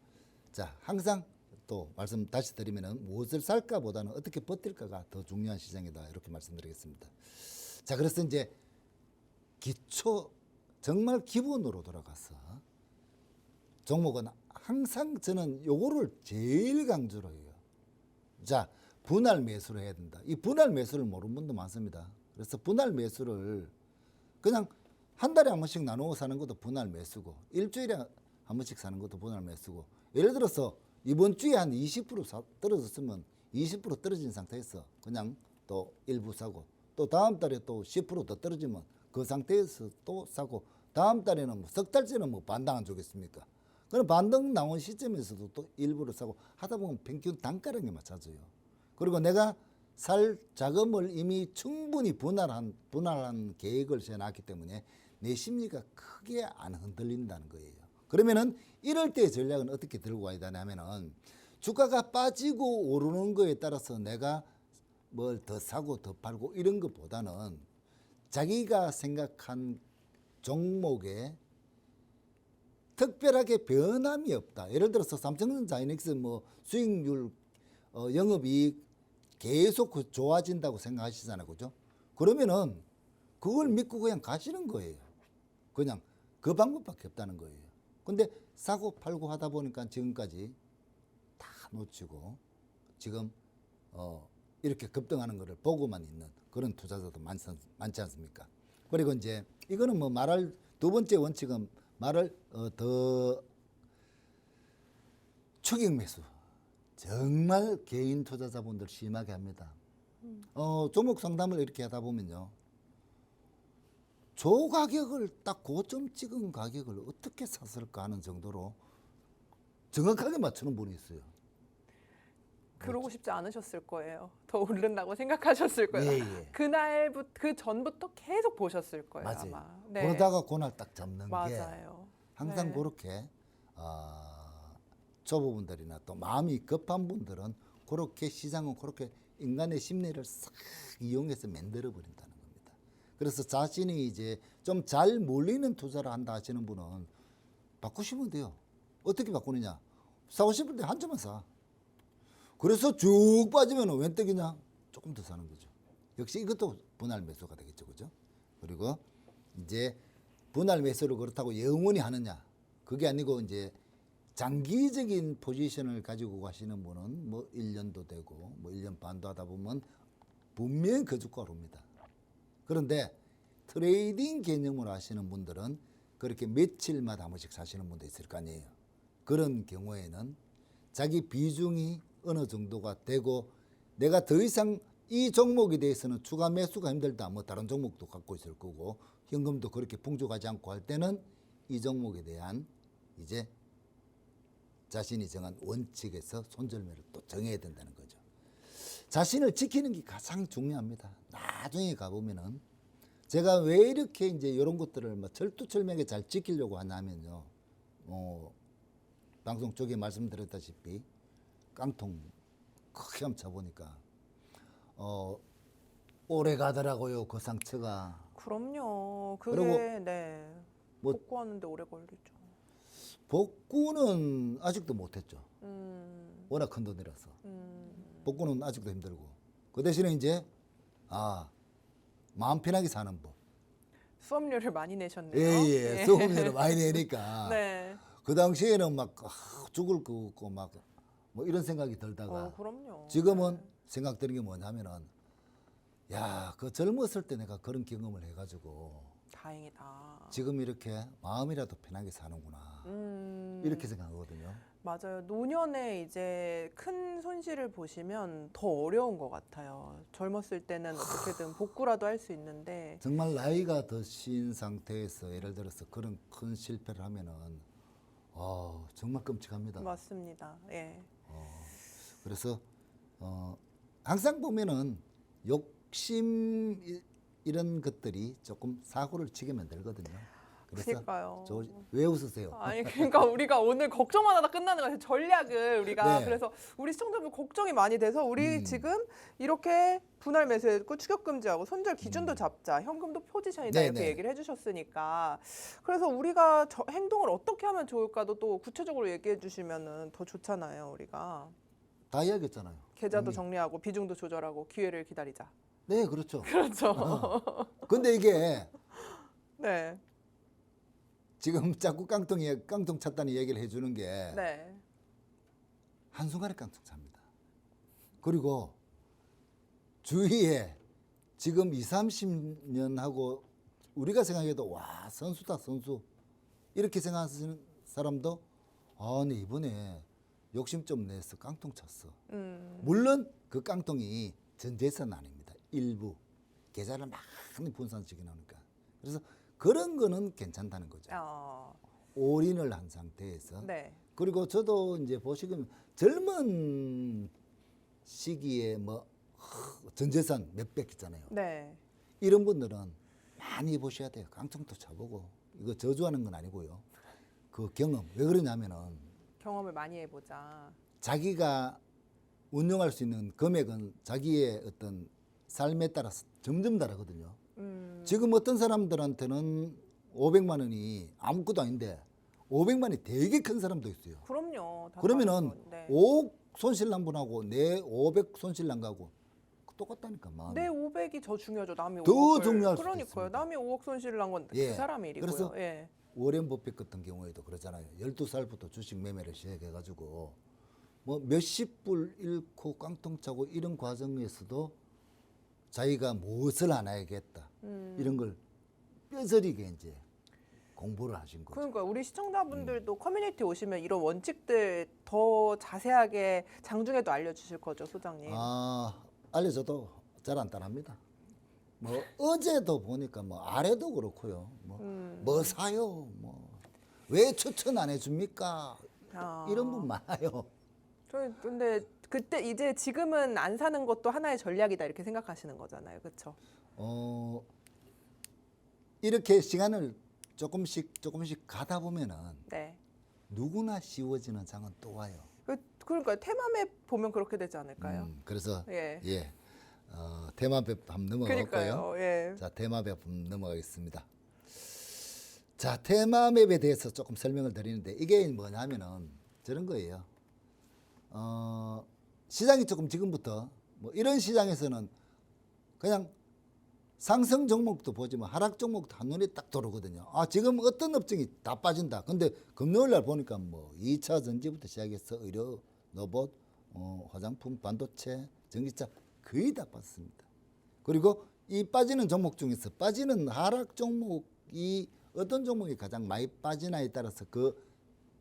자, 항상 또 말씀 다시 드리면은 무엇을 살까 보다는 어떻게 버틸까가 더 중요한 시장이다 이렇게 말씀드리겠습니다. 자, 그래서 이제 기초 정말 기본으로 돌아가서 종목은 항상 저는 요거를 제일 강조를 해요. 자, 분할 매수를 해야 된다. 이 분할 매수를 모르는 분도 많습니다. 그래서 분할 매수를 그냥 한 달에 한 번씩 나누어 사는 것도 분할 매수고, 일주일에 한 번씩 사는 것도 분할 매수고, 예를 들어서 이번 주에 한 20% 떨어졌으면 20% 떨어진 상태에서 그냥 또 일부 사고, 또 다음 달에 또 10% 더 떨어지면 그 상태에서 또 사고, 다음 달에는 뭐 석 달째는 뭐 반등 안 주겠습니까? 그럼 반등 나온 시점에서도 또 일부를 사고 하다 보면 평균 단가랑에 맞춰져요. 그리고 내가 살 자금을 이미 충분히 분할한 계획을 세워놨기 때문에 내 심리가 크게 안 흔들린다는 거예요. 그러면은 이럴 때 전략은 어떻게 들고 가야 되냐면은 주가가 빠지고 오르는 거에 따라서 내가 뭘 더 사고 더 팔고 이런 것보다는 자기가 생각한 종목에 특별하게 변함이 없다. 예를 들어서 삼성전자 하이닉스 뭐 수익률 영업이익 계속 좋아진다고 생각하시잖아요. 그죠? 그러면은 그걸 믿고 그냥 가시는 거예요. 그냥 그 방법밖에 없다는 거예요. 근데 사고 팔고 하다 보니까 지금까지 다 놓치고 지금 이렇게 급등하는 거를 보고만 있는 그런 투자자도 많지 않습니까? 그리고 이제 이거는 뭐 말할 두 번째 원칙은 말을 더 추격 매수. 정말 개인 투자자분들 심하게 합니다. 종목 상담을 이렇게 하다 보면요. 저 가격을 딱 고점 찍은 가격을 어떻게 샀을까 하는 정도로 정확하게 맞추는 분이 있어요. 그러고 싶지 않으셨을 거예요. 더 오른다고 생각하셨을 거예요. 예, 예. 그날부터 그 전부터 계속 보셨을 거예요. 맞아요. 아마. 네. 그러다가 그날 딱 잡는 게 맞아요. 항상 네. 그렇게 초보분들이나 또 마음이 급한 분들은 그렇게 시장은 그렇게 인간의 심리를 싹 이용해서 만들어 버린다는 겁니다. 그래서 자신이 이제 좀 잘 몰리는 투자를 한다 하시는 분은 바꾸시면 돼요. 어떻게 바꾸느냐? 사고 싶을 때 한 점만 사. 그래서 쭉 빠지면 웬 떡이냐? 조금 더 사는 거죠. 역시 이것도 분할 매수가 되겠죠. 그죠? 그리고 이제 분할 매수를 그렇다고 영원히 하느냐? 그게 아니고 이제 장기적인 포지션을 가지고 가시는 분은 뭐 1년도 되고 뭐 1년 반도 하다 보면 분명히 그 주가 오릅니다. 그런데 트레이딩 개념으로 하시는 분들은 그렇게 며칠마다 한 번씩 사시는 분도 있을 거 아니에요. 그런 경우에는 자기 비중이 어느 정도가 되고 내가 더 이상 이 종목에 대해서는 추가 매수가 힘들다. 뭐 다른 종목도 갖고 있을 거고 현금도 그렇게 풍족하지 않고 할 때는 이 종목에 대한 이제 자신이 정한 원칙에서 손절매를 또 정해야 된다는 거죠. 자신을 지키는 게 가장 중요합니다. 나중에 가보면은 제가 왜 이렇게 이제 이런 것들을 뭐 철두철미하게 잘 지키려고 하냐면요. 방송 쪽에 말씀드렸다시피 깡통 크게 한번 쳐보니까 오래 가더라고요. 그 상처가. 그럼요. 그리고 그게 네. 뭐- 복구하는데 오래 걸리죠. 복구는 아직도 못했죠. 음, 워낙 큰 돈이라서. 음. 복구는 아직도 힘들고. 그 대신에 이제 마음 편하게 사는 법. 수업료를 많이 내셨네요. 예예. 네. 수업료를 많이 내니까. 네. 그 당시에는 막 죽을 거 없고 막 뭐 이런 생각이 들다가 그럼요. 지금은 생각 드는 게 뭐냐면은 야, 그 젊었을 때 내가 그런 경험을 해가지고 다행이다. 지금 이렇게 마음이라도 편하게 사는구나. 이렇게 생각하거든요. 맞아요. 노년에 이제 큰 손실을 보시면 더 어려운 것 같아요. 젊었을 때는 어떻게든 복구라도 할 수 있는데. 정말 나이가 드신 상태에서 예를 들어서 그런 큰 실패를 하면은 정말 끔찍합니다. 맞습니다. 예. 그래서 항상 보면은 욕심 이런 것들이 조금 사고를 치게 만들거든요. 그래서 그러니까요. 왜 웃으세요? 아니 그러니까 우리가 오늘 걱정만 하다 끝나는 거예요. 전략을 우리가 네. 그래서 우리 시청자분 걱정이 많이 돼서 우리 지금 이렇게 분할 매수했고 추격 금지하고 손절 기준도 잡자, 현금도 포지션이다 네, 이렇게 네. 얘기를 해주셨으니까 그래서 우리가 행동을 어떻게 하면 좋을까도 또 구체적으로 얘기해 주시면은 더 좋잖아요. 우리가 다 이야기했잖아요. 계좌도 이미. 정리하고 비중도 조절하고 기회를 기다리자. 네, 그렇죠. 그렇죠. 근데 이게 네, 지금 자꾸 깡통 찼다는 얘기를 해주는 게 네, 한순간에 깡통 찹니다. 그리고 주위에 지금 20, 30년 하고 우리가 생각해도 와 선수다 선수 이렇게 생각하시는 사람도 네 이번에 욕심 좀 내서 깡통 쳤어. 물론 그 깡통이 전 재산은 아닙니다. 일부 계좌를 많이 분산시켜 놓으니까 그래서 그런 거는 괜찮다는 거죠. 올인을 한 상태에서 네, 그리고 저도 이제 보시면 젊은 시기에 뭐 전재산 몇백 있잖아요. 네, 이런 분들은 많이 보셔야 돼요. 깡통도 쳐보고 이거 저주하는 건 아니고요. 그 경험 왜 그러냐면은 경험을 많이 해보자. 자기가 운용할 수 있는 금액은 자기의 어떤 삶에 따라서 점점 다르거든요. 지금 어떤 사람들한테는 500만 원이 아무것도 아닌데 500만 원이 되게 큰 사람도 있어요. 그럼요. 다 그러면은 다른 건데. 5억 손실 난 분하고 내 500 손실 난 거하고 똑같다니까 마음이. 내 500이 더 중요하죠. 남이 더 5억을. 중요할 수도 그러니까요. 있습니다. 남이 5억 손실을 난 건 그 예. 사람의 일이고요. 그래서 예. 워렌 버핏 같은 경우에도 그러잖아요. 12살부터 주식 매매를 시작해가지고 뭐 몇십 불 잃고 깡통 차고 이런 과정에서도 자기가 무엇을 안 해야겠다 이런 걸 뼈저리게 이제 공부를 하신 거죠. 그러니까 우리 시청자분들도 커뮤니티 오시면 이런 원칙들 더 자세하게 장중에도 알려주실 거죠, 소장님. 알려줘도 잘 안 따라합니다. 뭐 어제도 보니까 뭐 아래도 그렇고요. 뭐 사요? 뭐 왜 추천 안 해줍니까? 이런 분 많아요. 저 근데 그때 이제 지금은 안 사는 것도 하나의 전략이다 이렇게 생각하시는 거잖아요, 그렇죠? 이렇게 시간을 조금씩 가다 보면은 네. 누구나 쉬워지는 장은 또 와요. 그러니까 테마맵 보면 그렇게 되지 않을까요? 그래서 예. 테마맵 한번 넘어갔고요. 그러니까요. 예. 자, 테마맵 한번 넘어가겠습니다. 자, 테마맵에 대해서 조금 설명을 드리는데 이게 뭐냐면은 저런 거예요. 시장이 조금 지금부터 뭐 이런 시장에서는 그냥 상승 종목도 보지만 하락 종목도 한눈에 딱 들어오거든요. 지금 어떤 업종이 다 빠진다. 근데 금요일 날 보니까 뭐 2차 전지부터 시작해서 의료, 로봇, 화장품, 반도체, 전기차 거의 다 빠졌습니다. 그리고 이 빠지는 종목 중에서 빠지는 하락 종목이 어떤 종목이 가장 많이 빠지나에 따라서 그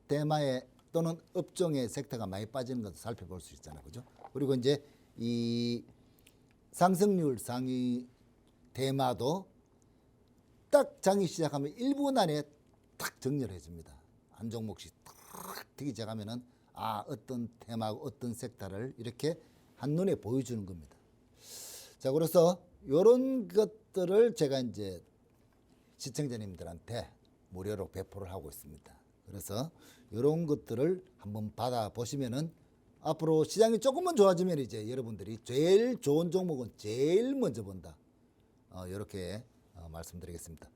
테마에 또는 업종의 섹터가 많이 빠지는 것도 살펴볼 수 있잖아요. 그죠? 그리고 이제 이 상승률 상위 테마도 딱 장이 시작하면 1분 안에 딱 정렬해 줍니다. 한 종목씩 딱 뜨기 시작하면은 어떤 테마고 어떤 섹터를 이렇게 한눈에 보여주는 겁니다. 자, 그래서 이런 것들을 제가 이제 시청자님들한테 무료로 배포를 하고 있습니다. 그래서 이런 것들을 한번 받아보시면은 앞으로 시장이 조금만 좋아지면 이제 여러분들이 제일 좋은 종목은 제일 먼저 본다. 이렇게 말씀드리겠습니다.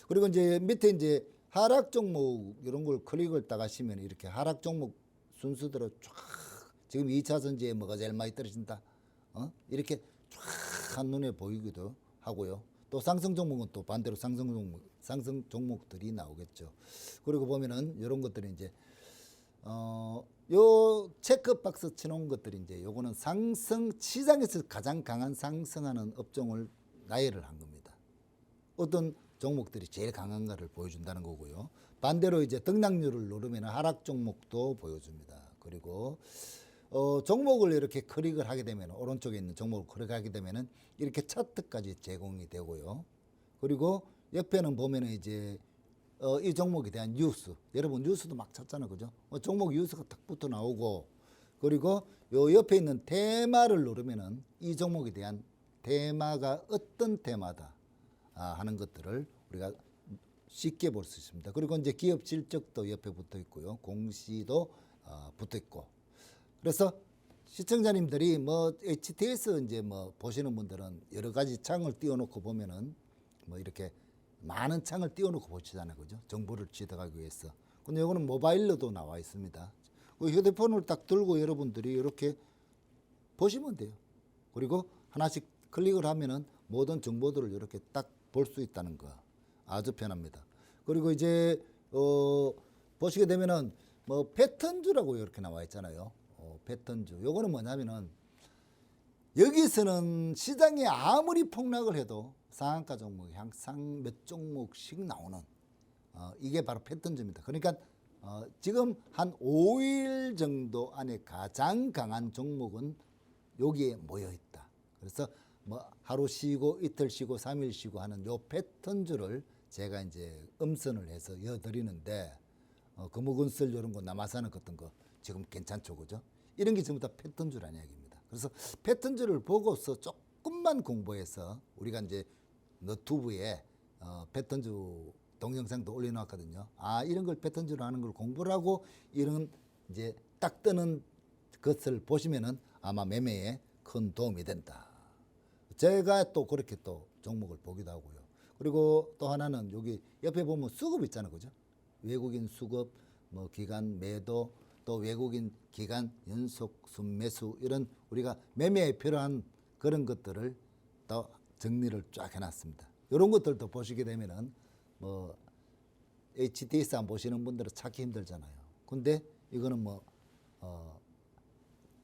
그리고 이제 밑에 이제 하락 종목 이런 걸 클릭을 딱 하시면 이렇게 하락 종목 순서대로 쫙 지금 2차 전지에 뭐가 제일 많이 떨어진다. 이렇게 쫙 한눈에 보이기도 하고요. 또 상승 종목은 또 반대로 상승 종목들이 나오겠죠. 그리고 보면은 이런 것들이 이제 요 체크박스 쳐놓은 것들이 이제 요거는 상승 시장에서 가장 강한 상승하는 업종을 나열을 한 겁니다. 어떤 종목들이 제일 강한가를 보여준다는 거고요. 반대로 이제 등락률을 누르면 하락 종목도 보여줍니다. 그리고 종목을 이렇게 클릭을 하게 되면 오른쪽에 있는 종목을 클릭하게 되면은 이렇게 차트까지 제공이 되고요. 그리고 옆에는 보면은 이제 이 종목에 대한 뉴스, 여러분 뉴스도 막 찾잖아요, 그죠? 종목 뉴스가 딱 붙어 나오고, 그리고 요 옆에 있는 테마를 누르면은 이 종목에 대한 테마가 어떤 테마다 하는 것들을 우리가 쉽게 볼 수 있습니다. 그리고 이제 기업 실적도 옆에 붙어 있고요, 공시도 붙어 있고. 그래서 시청자님들이 뭐 HTS 이제 뭐 보시는 분들은 여러 가지 창을 띄워놓고 보면은 뭐 이렇게 많은 창을 띄워놓고 보시잖아요, 그죠? 정보를 취득하기 위해서. 근데 이거는 모바일로도 나와 있습니다. 그 휴대폰을 딱 들고 여러분들이 이렇게 보시면 돼요. 그리고 하나씩 클릭을 하면은 모든 정보들을 이렇게 딱 볼 수 있다는 거 아주 편합니다. 그리고 이제 보시게 되면은 뭐 패턴주라고 이렇게 나와 있잖아요. 패턴주. 요거는 뭐냐면은 여기서는 시장이 아무리 폭락을 해도 상한가 종목이 항상 몇 종목씩 나오는 이게 바로 패턴주입니다. 그러니까 지금 한 5일 정도 안에 가장 강한 종목은 여기에 모여 있다. 그래서 뭐 하루 쉬고 이틀 쉬고 3일 쉬고 하는 요 패턴주를 제가 이제 음선을 해서 이어드리는데 금호건설 이런 거 남아사는 같은 거 지금 괜찮죠, 그죠? 이런 게 전부 다 패턴주라는 이야기입니다. 그래서 패턴주를 보고서 조금만 공부해서 우리가 이제 너튜브에 패턴주 동영상도 올려놨거든요. 이런 걸 패턴주로 하는 걸 공부를 하고 이런 이제 딱 뜨는 것을 보시면은 아마 매매에 큰 도움이 된다. 제가 또 그렇게 또 종목을 보기도 하고요. 그리고 또 하나는 여기 옆에 보면 수급 있잖아요, 그죠? 외국인 수급, 뭐 기간 매도, 또 외국인 기간 연속 순매수 이런 우리가 매매에 필요한 그런 것들을 또 정리를 쫙 해놨습니다. 이런 것들도 보시게 되면은 뭐 HTS 안 보시는 분들은 찾기 힘들잖아요. 근데 이거는 뭐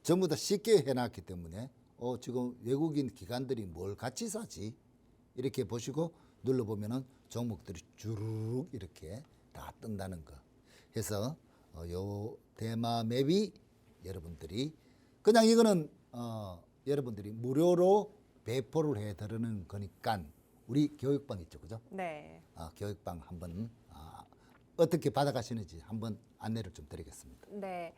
전부 다 쉽게 해놨기 때문에 지금 외국인 기관들이 뭘 같이 사지 이렇게 보시고 눌러보면은 종목들이 주르륵 이렇게 다 뜬다는 거 해서 요 테마 맵이 여러분들이 그냥 이거는 여러분들이 무료로 배포를 해드리는 거니까 우리 교육방 있죠, 그죠? 네. 교육방 한번 어떻게 받아가시는지 한번 안내를 좀 드리겠습니다. 네,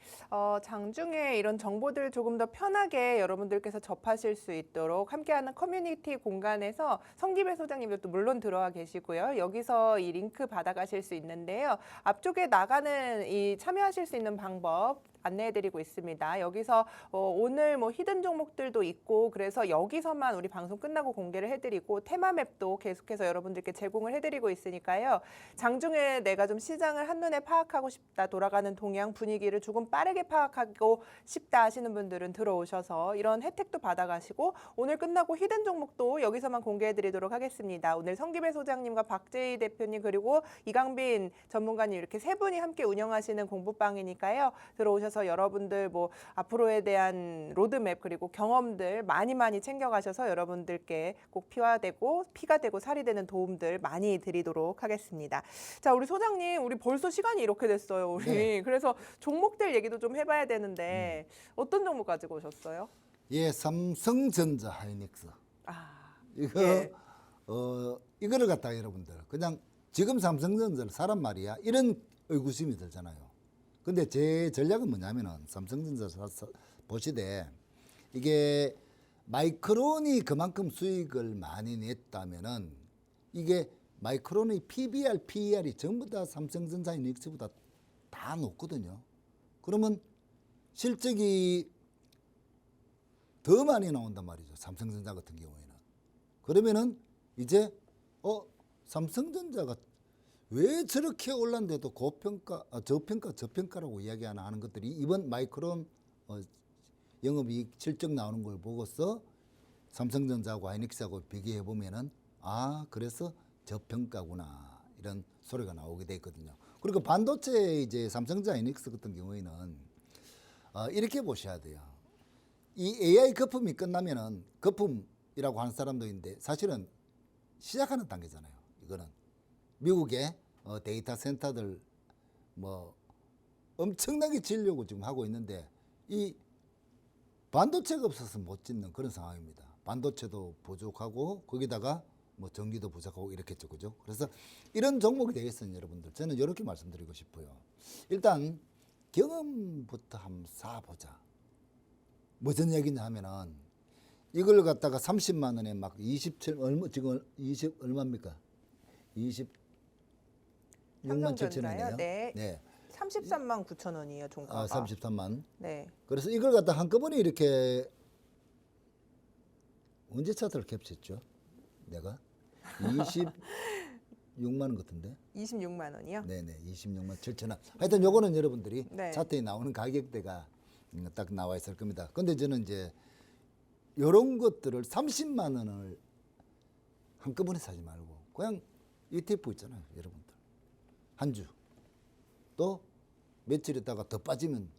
장중에 이런 정보들 조금 더 편하게 여러분들께서 접하실 수 있도록 함께하는 커뮤니티 공간에서 성기배 소장님도 또 물론 들어와 계시고요. 여기서 이 링크 받아가실 수 있는데요. 앞쪽에 나가는 이 참여하실 수 있는 방법 안내해드리고 있습니다. 여기서 오늘 뭐 히든 종목들도 있고 그래서 여기서만 우리 방송 끝나고 공개를 해드리고 테마맵도 계속해서 여러분들께 제공을 해드리고 있으니까요. 장중에 내가 좀 시장을 한눈에 파악하고 싶다, 돌아가는 동향 분위기를 조금 빠르게 파악하고 싶다 하시는 분들은 들어오셔서 이런 혜택도 받아가시고 오늘 끝나고 히든 종목도 여기서만 공개해드리도록 하겠습니다. 오늘 성기배 소장님과 박재희 대표님 그리고 이강빈 전문가님 이렇게 세 분이 함께 운영하시는 공부방이니까요. 들어오셔서 여러분들 뭐 앞으로에 대한 로드맵 그리고 경험들 많이 챙겨가셔서 여러분들께 꼭 피가 되고 살이 되는 도움들 많이 드리도록 하겠습니다. 자, 우리 소장님, 우리 벌써 시간이 이렇게 됐어요, 우리. 네. 그래서 종목들 얘기도 좀 해봐야 되는데 어떤 종목 가지고 오셨어요? 예, 삼성전자 하이닉스. 이거 예. 이거를 갖다가 여러분들 그냥 지금 삼성전자를 사란 말이야 이런 의구심이 들잖아요. 근데 제 전략은 뭐냐면은 삼성전자 보시되 이게 마이크론이 그만큼 수익을 많이 냈다면은 이게 마이크론의 PBR, PER이 전부 다 삼성전자 하이닉스보다 다 높거든요. 그러면 실적이 더 많이 나온단 말이죠. 삼성전자 같은 경우에는. 그러면은 이제 삼성전자가 왜 저렇게 올랐는데도 고평가, 저평가라고 이야기하나 하는 것들이 이번 마이크론 영업이익 실적 나오는 걸 보고서 삼성전자하고 하이닉스하고 비교해 보면은 그래서 저평가구나 이런 소리가 나오게 돼 있거든요. 그리고 반도체 이제 삼성전자 하이닉스 같은 경우에는 이렇게 보셔야 돼요. 이 AI 거품이 끝나면은 거품이라고 하는 사람도 있는데 사실은 시작하는 단계잖아요. 이거는 미국의 데이터 센터들 뭐 엄청나게 지으려고 지금 하고 있는데 이 반도체가 없어서 못 짓는 그런 상황입니다. 반도체도 부족하고 거기다가 뭐 전기도 부족하고 이렇겠죠, 그죠? 그래서 이런 종목에 대해서는 여러분들 저는 이렇게 말씀드리고 싶어요. 일단 경험부터 한번 쌓아보자. 무슨 얘기냐 하면은 이걸 갖다가 30만 원에 막 27 얼마 지금 20 얼마입니까? 26만 7천 삼성전자요? 원이에요. 네. 네. 33만 9천 원이에요, 종가가. 33만. 네. 그래서 이걸 갖다 한꺼번에 이렇게 언제 차트를 캡쳤죠? 내가 26만 원 같은데. 26만 원이요? 네네, 26만 7천 원. 하여튼 요거는 여러분들이 네. 차트에 나오는 가격대가 딱 나와 있을 겁니다. 근데 저는 이제 요런 것들을 30만 원을 한꺼번에 사지 말고 그냥 ETF 있잖아요, 여러분들. 한 주. 또 며칠 있다가 더 빠지면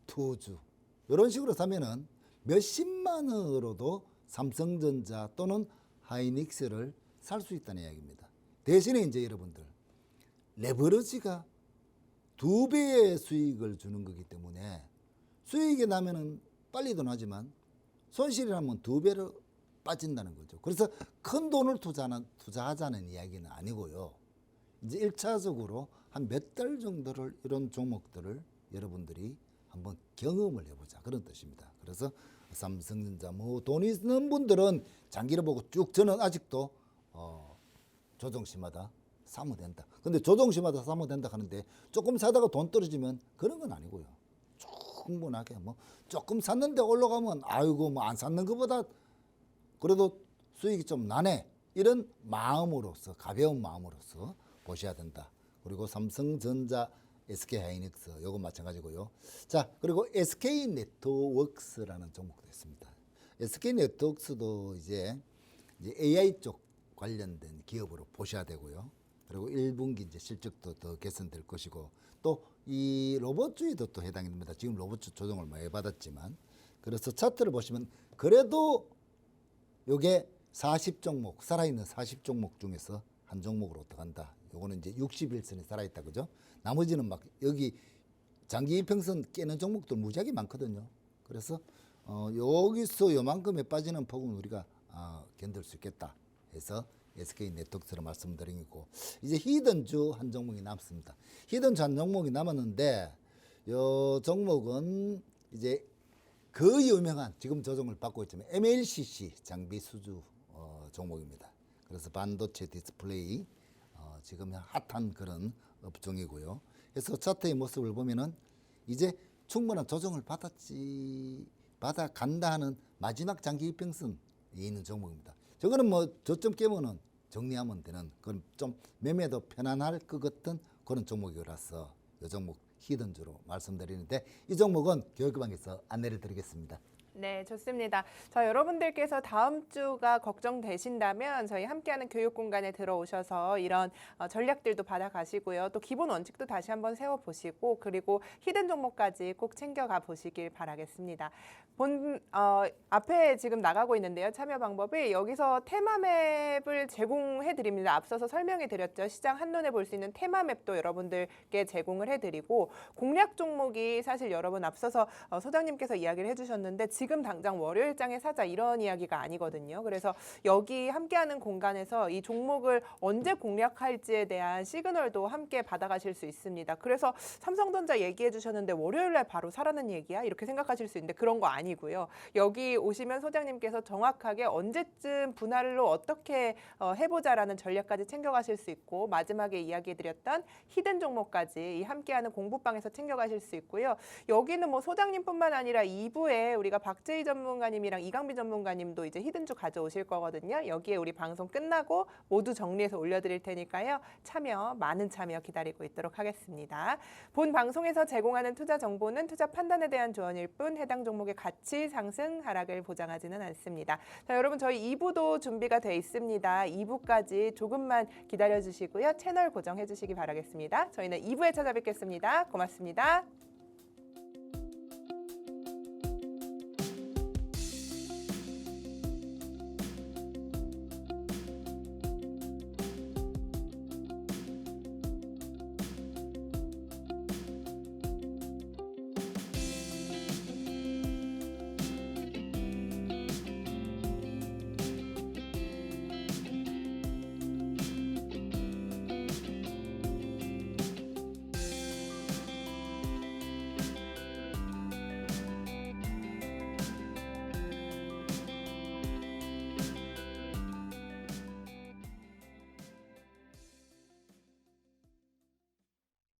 두 주. 이런 식으로 사면은 몇십만 원으로도 삼성전자 또는 하이닉스를 살 수 있다는 이야기입니다. 대신에 이제 여러분들 레버리지가 2배의 수익을 주는 거기 때문에 수익이 나면은 빨리도 나지만 손실이 나면 2배로 빠진다는 거죠. 그래서 큰 돈을 투자하자는 이야기는 아니고요. 이제 1차적으로 한 몇 달 정도를 이런 종목들을 여러분들이 한번 경험을 해보자 그런 뜻입니다. 그래서 삼성전자 뭐 돈 있는 분들은 장기를 보고 쭉 저는 아직도 조정시마다 사면 된다. 근데 조정시마다 사면 된다 하는데 조금 사다가 돈 떨어지면 그런 건 아니고요. 충분하게 뭐 조금 샀는데 올라가면 아이고 뭐 안 샀는 것보다 그래도 수익이 좀 나네 이런 마음으로서 가벼운 마음으로서 보셔야 된다. 그리고 삼성전자, SK하이닉스 요거 마찬가지고요. 자 그리고 SK네트워크스라는 종목도 있습니다. SK네트워크스도 이제 AI 쪽 관련된 기업으로 보셔야 되고요. 그리고 1분기 이제 실적도 더 개선될 것이고 또 이 로봇주의도 또 해당이 됩니다. 지금 로봇주 조정을 많이 받았지만 그래서 차트를 보시면 그래도 요게 40종목 살아있는 40종목 중에서 한 종목으로 들어간다. 요거는 이제 61선에 살아있다 그죠? 나머지는 막 여기 장기 이평선 깨는 종목들 무지하게 많거든요. 그래서 여기서 요만큼에 빠지는 폭은 우리가 견딜 수 있겠다 해서 SK네트워크스로 말씀드리고 이제 히든주 한 종목이 남습니다. 히든주 한 종목이 남았는데 요 종목은 이제 그 유명한 지금 조정을 받고 있지만 MLCC 장비 수주 종목입니다. 그래서 반도체 디스플레이 지금 핫한 그런 업종이고요. 그래서 차트의 모습을 보면은 이제 충분한 조정을 받아간다 하는 마지막 장기 이평선이 있는 종목입니다. 저거는 뭐 저점 깨면은 정리하면 되는 그런 좀 매매도 편안할 것 같은 그런 종목이라서 이 종목 히든주로 말씀드리는데 이 종목은 교육방에서 안내를 드리겠습니다. 네, 좋습니다. 자, 여러분들께서 다음 주가 걱정되신다면 저희 함께하는 교육 공간에 들어오셔서 이런 전략들도 받아가시고요. 또 기본 원칙도 다시 한번 세워보시고 그리고 히든 종목까지 꼭 챙겨가 보시길 바라겠습니다. 앞에 지금 나가고 있는데요. 참여 방법이 여기서 테마맵을 제공해드립니다. 앞서서 설명해드렸죠. 시장 한눈에 볼 수 있는 테마맵도 여러분들께 제공을 해드리고 공략 종목이 사실 여러분 앞서서 소장님께서 이야기를 해주셨는데 지금 당장 월요일장에 사자 이런 이야기가 아니거든요. 그래서 여기 함께하는 공간에서 이 종목을 언제 공략할지에 대한 시그널도 함께 받아가실 수 있습니다. 그래서 삼성전자 얘기해 주셨는데 월요일날 바로 사라는 얘기야? 이렇게 생각하실 수 있는데 그런 거 아니고요. 여기 오시면 소장님께서 정확하게 언제쯤 분할로 어떻게 해보자라는 전략까지 챙겨가실 수 있고 마지막에 이야기해드렸던 히든 종목까지 이 함께하는 공부방에서 챙겨가실 수 있고요. 여기는 뭐 소장님뿐만 아니라 2부에 우리가 박재희 전문가님이랑 이강빈 전문가님도 이제 히든주 가져오실 거거든요. 여기에 우리 방송 끝나고 모두 정리해서 올려드릴 테니까요. 많은 참여 기다리고 있도록 하겠습니다. 본 방송에서 제공하는 투자 정보는 투자 판단에 대한 조언일 뿐 해당 종목의 가치 상승 하락을 보장하지는 않습니다. 자, 여러분 저희 2부도 준비가 돼 있습니다. 2부까지 조금만 기다려 주시고요. 채널 고정해 주시기 바라겠습니다. 저희는 2부에 찾아뵙겠습니다. 고맙습니다.